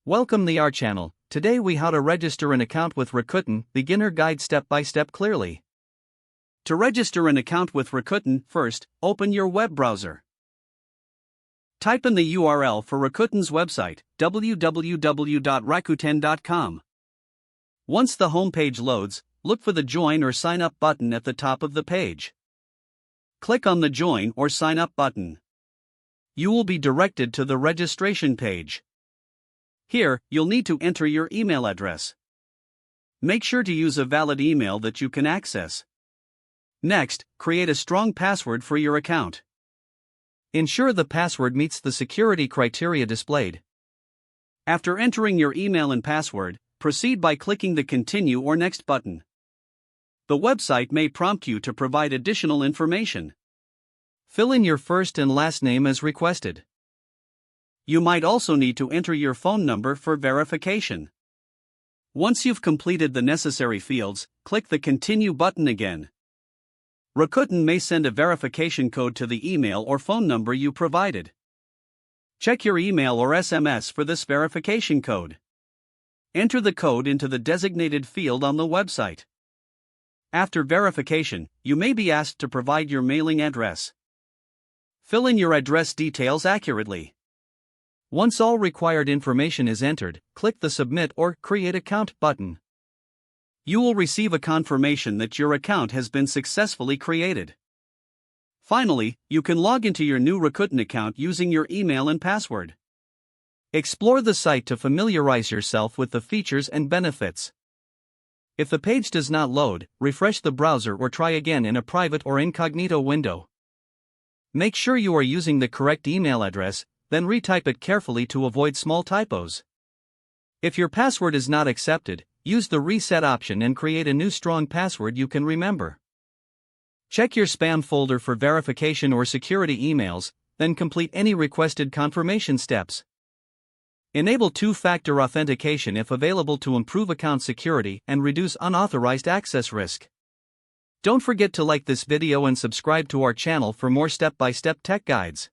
Welcome to our channel. Today we how to register an account with Rakuten, beginner guide step by step clearly. To register an account with Rakuten, first, open your web browser. Type in the URL for Rakuten's website, www.rakuten.com. Once the homepage loads, look for the Join or Sign Up button at the top of the page. Click on the Join or Sign Up button. You will be directed to the registration page. Here, you'll need to enter your email address. Make sure to use a valid email that you can access. Next, create a strong password for your account. Ensure the password meets the security criteria displayed. After entering your email and password, proceed by clicking the Continue or Next button. The website may prompt you to provide additional information. Fill in your first and last name as requested. You might also need to enter your phone number for verification. Once you've completed the necessary fields, click the Continue button again. Rakuten may send a verification code to the email or phone number you provided. Check your email or SMS for this verification code. Enter the code into the designated field on the website. After verification, you may be asked to provide your mailing address. Fill in your address details accurately. Once all required information is entered, click the Submit or Create Account button. You will receive a confirmation that your account has been successfully created. Finally, you can log into your new Rakuten account using your email and password. Explore the site to familiarize yourself with the features and benefits. If the page does not load, refresh the browser or try again in a private or incognito window. Make sure you are using the correct email address, then retype it carefully to avoid small typos. If your password is not accepted, use the Reset option and create a new strong password you can remember. Check your spam folder for verification or security emails, then complete any requested confirmation steps. Enable two-factor authentication if available to improve account security and reduce unauthorized access risk. Don't forget to like this video and subscribe to our channel for more step-by-step tech guides.